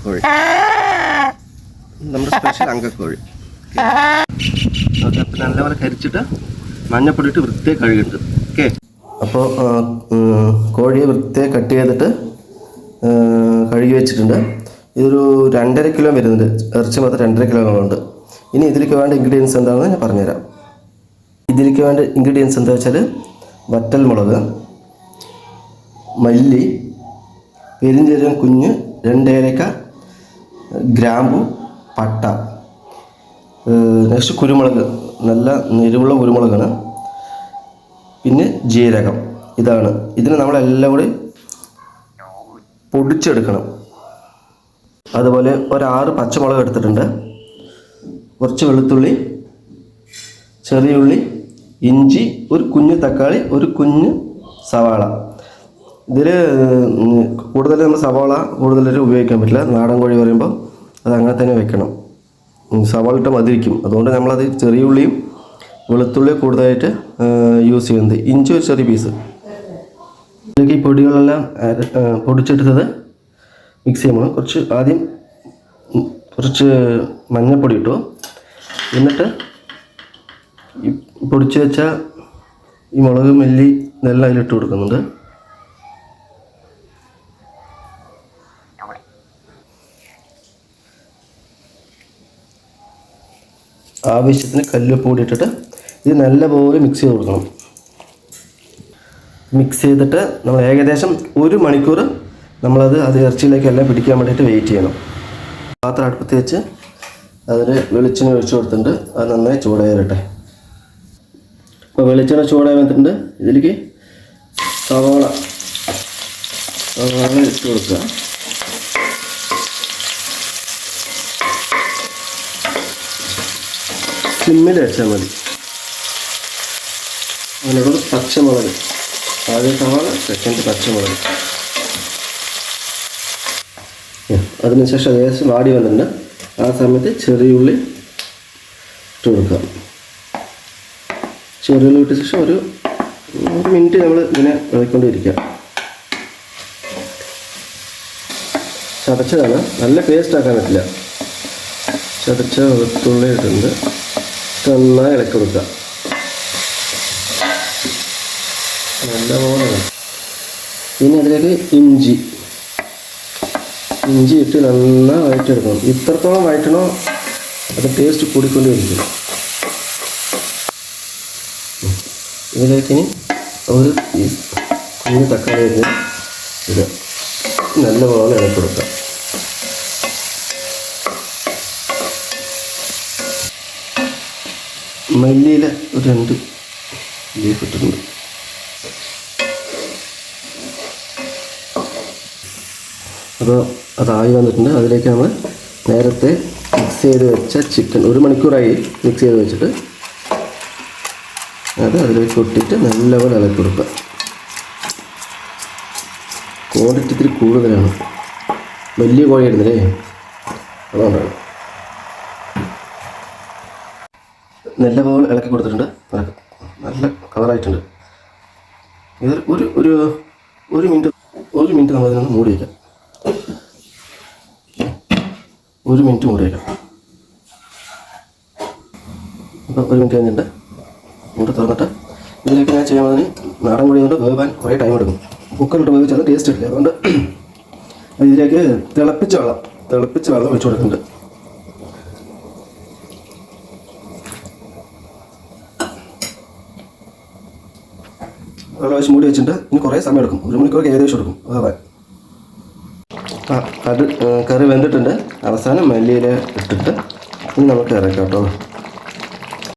കോഴി, നമ്മുടെ special അങ്കക്കോഴി. Okay, അപ്പം നല്ലപോലെ കരിച്ചിട്ട് മഞ്ഞപ്പൊടി ഇട്ട് വൃത്തിയായി കഴുകിയിട്ട്. ഓക്കെ, അപ്പോൾ കോഴിയെ വൃത്തിയായി കട്ട് ചെയ്തിട്ട് കഴുകി വെച്ചിട്ടുണ്ട്. ഇതൊരു 2.5 കിലോ വരുന്നുണ്ട്. ഇറച്ചി മാത്രം 2.5 കിലോകളുണ്ട്. ഇനി ഇതിലേക്ക് വേണ്ട ഇൻഗ്രീഡിയൻസ് എന്താണെന്ന് ഞാൻ പറഞ്ഞുതരാം. ഇതിലേക്ക് വേണ്ട ഇൻഗ്രീഡിയൻസ് എന്താ വെച്ചാൽ വറ്റൽ മുളക്, മല്ലി, പെരിഞ്ചീരകം കുഞ്ഞ്, 2 ഏലക്ക, ഗ്രാമ്പു, പട്ട, നെക്സ്റ്റ് കുരുമുളക്, നല്ല എരിവുള്ള കുരുമുളകാണ്, പിന്നെ ജീരകം. ഇതാണ്. ഇതിന് നമ്മളെല്ലാം കൂടി പൊടിച്ചെടുക്കണം. അതുപോലെ ഒരു 6 പച്ചമുളക് എടുത്തിട്ടുണ്ട്, കുറച്ച് വെളുത്തുള്ളി, ചെറിയ ഉള്ളി, ഇഞ്ചി, ഒരു കുഞ്ഞ് തക്കാളി, ഒരു കുഞ്ഞ് സവാള. ഇതിൽ കൂടുതൽ നമ്മൾ സവാള കൂടുതൽ ഉപയോഗിക്കാൻ പറ്റില്ല. നാടൻ കോഴി പറയുമ്പോൾ അത് അങ്ങനെ തന്നെ വെക്കണം. സവാള ഇട്ട് മതിരിക്കും. അതുകൊണ്ട് നമ്മളത് ചെറിയ ഉള്ളിയും വെളുത്തുള്ളിയും കൂടുതലായിട്ട് യൂസ് ചെയ്യുന്നത്. ഇഞ്ചി ഒരു ചെറിയ പീസ്. ഇതിലേക്ക് ഈ പൊടികളെല്ലാം പൊടിച്ചെടുത്തത് മിക്സ് ചെയ്യുമ്പോൾ ആദ്യം കുറച്ച് മഞ്ഞൾപ്പൊടി ഇട്ടു. എന്നിട്ട് ഈ പൊടിച്ച് വെച്ച ഈ മുളക്, മല്ലി ഇതെല്ലാം അതിലിട്ട് കൊടുക്കുന്നുണ്ട്. ആവശ്യത്തിന് കല്ലുപ്പ് കൂടി ഇട്ടിട്ട് ഇത് നല്ലപോലെ മിക്സ് ചെയ്ത് കൊടുക്കണം. മിക്സ് ചെയ്തിട്ട് നമ്മൾ ഏകദേശം 1 മണിക്കൂർ നമ്മളത് ഇറച്ചിയിലേക്കെല്ലാം പിടിക്കാൻ വേണ്ടിയിട്ട് വെയിറ്റ് ചെയ്യണം. പാത്രം അടുപ്പത്ത് വെച്ച് അതിൽ വെളിച്ചെണ്ണ ഒഴിച്ചു കൊടുത്തിട്ടുണ്ട്. അത് നന്നായി ചൂടായി വരട്ടെ. അപ്പോൾ വെളിച്ചെണ്ണ ചൂടായി വന്നിട്ടുണ്ട്. ഇതിലേക്ക് സവാള ഇട്ട് കൊടുക്കുക. സിമ്മിൽ വെച്ചാൽ മതി. അതിനോട് പച്ചമുളക്, ആദ്യം സവാള, സെക്കൻഡ് പച്ചമുളക്. അതിനുശേഷം ഏകദേശം വാടി വന്നിട്ടുണ്ട്. ആ സമയത്ത് ചെറിയ ഉള്ളി ഇട്ട് കൊടുക്കുക. ചെറിയ ഉള്ളി ഇട്ട ശേഷം ഒരു മിനിറ്റ് നമ്മൾ ഇതിനെ ഇളക്കിക്കൊണ്ടിരിക്കുക. ചതച്ചതാണ്, നല്ല പേസ്റ്റ് ആക്കാൻ പറ്റില്ല. ചതച്ച വെളുത്തുള്ളി ഇട്ടുണ്ട്. നന്നായി ഇളക്കി കൊടുക്കുക. നല്ലപോലെ. ഇനി അതിലേക്ക് ഇഞ്ചി ഇട്ട് നന്നായി വഴറ്റിയെടുക്കണം. ഇത്രത്തോളം വഴറ്റണോ അത് ടേസ്റ്റ് കൂടിക്കൊണ്ടിരിക്കും. ഇതിലേക്ക് ഇനി ഒരു കുഞ്ഞ് തക്കാളി ഇടുക. നല്ലപോലെ ഇളക്കി കൊടുക്കുക. മല്ലിയില ഒരു 2 ലീഫ് ഇട്ടിട്ടുണ്ട്. അപ്പോൾ അതായി വന്നിട്ടുണ്ട്. അതിലേക്ക് നമ്മൾ നേരത്തെ മിക്സ് ചെയ്ത് വെച്ച ചിക്കൻ 1 മണിക്കൂറായി മിക്സ് ചെയ്ത് വെച്ചിട്ട് അത് അതിലേക്ക് ഇട്ടിട്ട് നല്ലപോലെ ഇളക്കി കൊടുക്കുക. ക്വാണ്ടിറ്റി ഇത്തിരി കൂടുതലാണ്, വലിയ കോഴി ഇടുന്നില്ലേ, അതുകൊണ്ടാണ്. നല്ലപോലെ ഇളക്കി കൊടുത്തിട്ടുണ്ട്. നല്ല കളറായിട്ടുണ്ട്. ഇത് ഒരു മിനിറ്റ് നമ്മളതിനൊന്ന് മൂടി വയ്ക്കാം. 1 മിനിറ്റ് മൂടി വയ്ക്കാം. അപ്പോൾ 1 മിനിറ്റ് കഴിഞ്ഞിട്ട് ഇങ്ങോട്ട് തുറന്നിട്ട് ഇതിലേക്ക് ഞാൻ ചെയ്യാൻ പോകുന്നതിന് നാടൻ കോഴി കൊണ്ട് വേവാൻ കുറേ ടൈം എടുക്കും. കുക്കറിലിട്ട് വേവിച്ചാൽ ടേസ്റ്റ് ഇല്ല. അതുകൊണ്ട് ഇതിലേക്ക് തിളപ്പിച്ച വെള്ളം ഒഴിച്ചു കൊടുക്കുന്നുണ്ട്. പ്രാവശ്യം മൂടി വെച്ചിട്ട് ഇനി കുറേ സമയം എടുക്കും. 1 മണിക്കൂർ ഏകദേശം എടുക്കും വേവാൻ. കറി വെന്തിട്ടുണ്ട്. അവസാനം മല്ലിയില ഇട്ടിട്ട് ഇനി നമുക്ക് ഇറക്കാം കേട്ടോ.